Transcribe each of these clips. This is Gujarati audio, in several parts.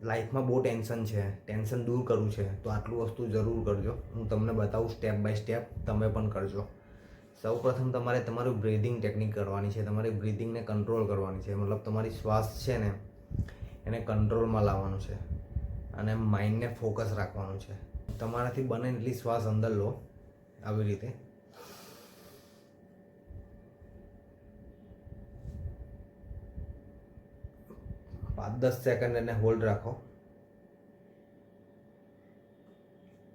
લાઈફમાં બહુ ટેન્શન દૂર કરવું છે તો આટલું વસ્તુ જરૂર કરજો. હું તમને બતાવું સ્ટેપ બાય સ્ટેપ, તમે પણ કરજો. સૌપ્રથમ તમારે તમારું બ્રીધિંગ ટેકનિક કરવાની છે. તમારી બ્રીધિંગને કંટ્રોલ કરવાની છે, મતલબ તમારી શ્વાસ છે ને એને કંટ્રોલમાં લાવવાનું છે અને માઇન્ડને ફોકસ રાખવાનું છે. તમારાથી બને એટલી શ્વાસ અંદર લો, આવી રીતે. પાંચ 10 સેકન્ડ એને હોલ્ડ રાખો,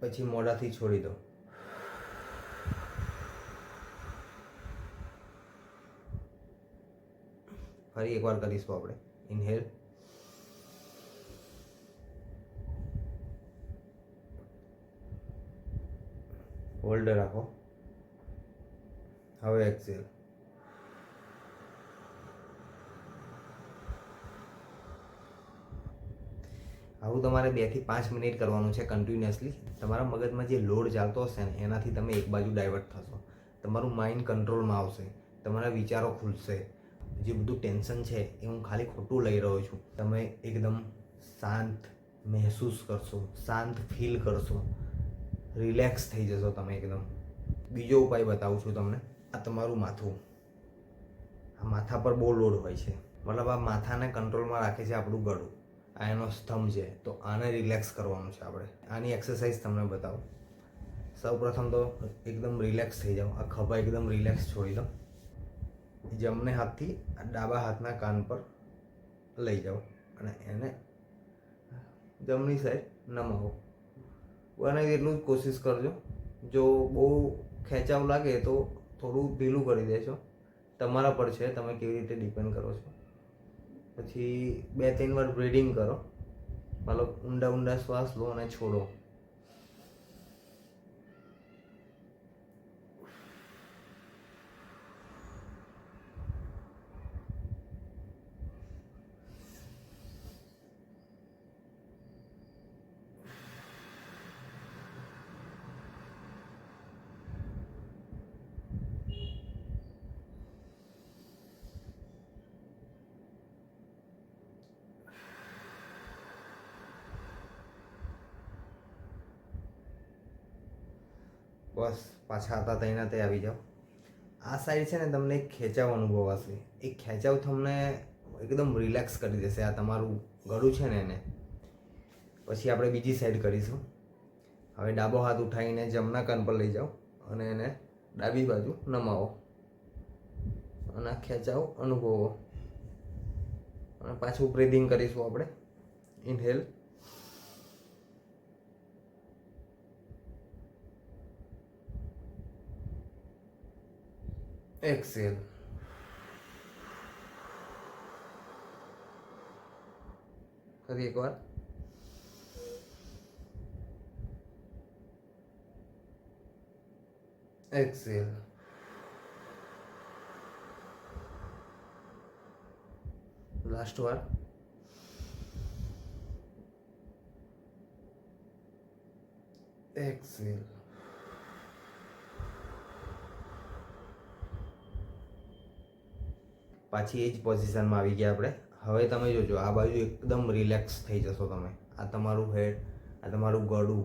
પછી મોઢાથી છોડી દો. ફરી એકવાર કરીશું આપણે. ઇનહેલ, હોલ્ડ રાખો, હવે એક્સેલ. આવું તમારે 2 થી 5 મિનિટ કરવાનું છે કન્ટિન્યુઅસલી. તમારા મગજમાં જે લોડ ચાલતો હશે ને એનાથી તમે એક બાજુ ડાયવર્ટ થશો. તમારું માઇન્ડ કંટ્રોલમાં આવશે, તમારા વિચારો ખુલશે. જે બધું ટેન્શન છે એ હું ખાલી ખોટું લઈ રહ્યો છું. તમે એકદમ શાંત મહેસૂસ કરશો, શાંત ફીલ કરશો, રિલેક્સ થઈ જશો તમે એકદમ. બીજો ઉપાય બતાવું છું તમને. આ તમારું માથું, આ માથા પર બહુ લોડ હોય છે, મતલબ આ માથાને કંટ્રોલમાં રાખે છે આપણું ગળું. આ એનો સ્તંભ છે, તો આને રિલેક્સ કરવાનું છે આપણે. આની એક્સરસાઇઝ તમને બતાવું. સૌપ્રથમ તો એકદમ રિલેક્સ થઈ જાઓ. આ ખભા એકદમ રિલેક્સ છોડી દો. જમણે હાથથી ડાબા હાથના કાન પર લઈ જાઓ અને એને જમણી સાઈડ નમાવો. બને એટલું જ કોશિશ કરજો. જો બહુ ખેંચાવ લાગે તો થોડું ઢીલું કરી દેજો. તમારા પર છે, તમે કેવી રીતે ડિપેન્ડ કરો છો. પછી 2-3 વાર બ્રીડિંગ કરો, મતલબ ઊંડા ઊંડા શ્વાસ લો અને છોડો. બસ પાછા હતા તૈના તે આવી જાઓ. આ સાઈડ છે ને તમને એક ખેંચાવ અનુભવ હશે. એ ખેંચાવ તમને એકદમ રિલેક્સ કરી દેશે. આ તમારું ગળું છે ને એને. પછી આપણે બીજી સાઈડ કરીશું. હવે ડાબો હાથ ઉઠાવીને જમણા કાન પર લઈ જાઓ અને એને ડાબી બાજુ નમાવો અને આ ખેંચાવ અનુભવો. અને પાછું બ્રીધિંગ કરીશું આપણે. Inhale, Excel. ફરી એકવાર. એક્સેલ. લાસ્ટ વાર. એક્સેલ. પાછી એ જ પોઝિશનમાં આવી ગયા આપણે. હવે તમે જોજો આ બાજુ એકદમ રિલેક્સ થઈ જશો તમે. આ તમારું હેડ, આ તમારું ગળું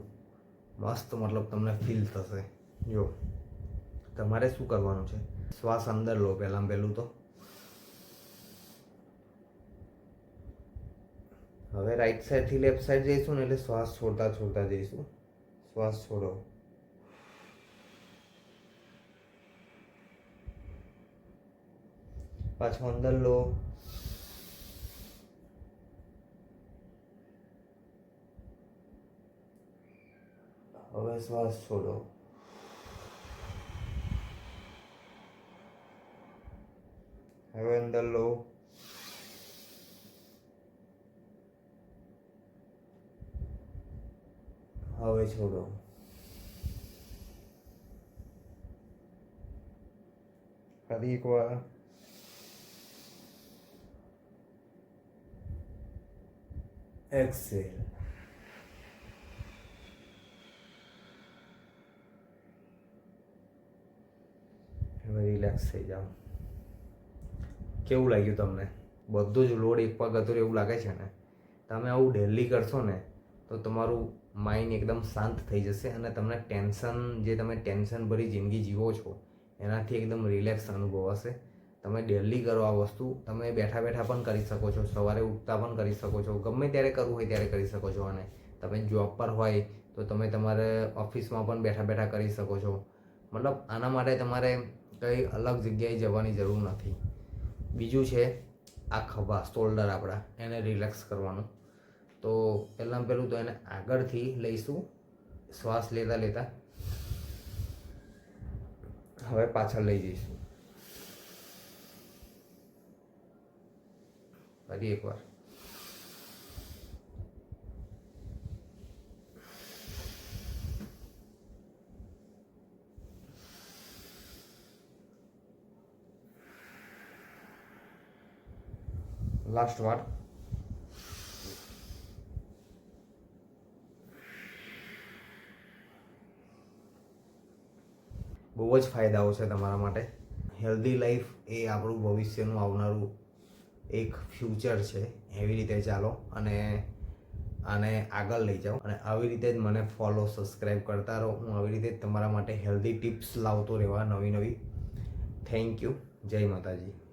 મસ્ત, મતલબ તમને ફીલ થશે. જો તમારે શું કરવાનું છે, શ્વાસ અંદર લો પહેલું તો. હવે રાઈટ સાઈડથી લેફ્ટ સાઈડ જઈશું ને એટલે શ્વાસ છોડતા છોડતા જઈશું. શ્વાસ છોડો, પાછો અંદર લો, હવે શ્વાસ છોડો. હવે અંદર લો, હવે છોડો. ફરી એકવાર. એક્સેલ. હવે રિલેક્સ થઈ જાઓ. કેવું લાગ્યું તમને? બધું જ લોડ એક પગ હતો એવું લાગે છે ને? તમે આવું ડેલી કરશો ને તો તમારું માઇન્ડ એકદમ શાંત થઈ જશે અને તમને ટેન્શન જે તમે ટેન્શન ભરી જિંદગી જીવો છો એનાથી એકદમ રિલેક્સ અનુભવાશે. તમે ડેલી કરો આ વસ્તુ. તમે બેઠા બેઠા પણ કરી શકો છો, સવારે ઉઠતા પણ કરી શકો છો, ગમે ત્યારે કરવું હોય ત્યારે કરી શકો છો. અને તમે જોબ પર હોય તો તમે તમારે ઓફિસમાં પણ બેઠા બેઠા કરી શકો છો. મતલબ આના માટે તમારે કંઈ અલગ જગ્યાએ જવાની જરૂર નથી. બીજું છે આ ખભા, શોલ્ડર આપણા, એને રિલેક્સ કરવાનું. તો પહેલું તો એને આગળથી લઈશું, શ્વાસ લેતા લેતા હવે પાછળ લઈ જઈશું. ફરી એકવાર. લાસ્ટ વાર. બહુ જ ફાયદાઓ છે તમારા માટે. હેલ્ધી લાઈફ એ આપણું ભવિષ્યનું આવનારું એક ફ્યુચર છે. એવી રીતે ચાલો અને આને આગળ લઈ જાઓ. અને આવી રીતે જ મને ફોલો, સબસ્ક્રાઈબ કરતા રહો. હું આવી રીતે જ તમારા માટે હેલ્ધી ટિપ્સ લાવતો રહેવા નવી નવી. Thank you. જય માતાજી.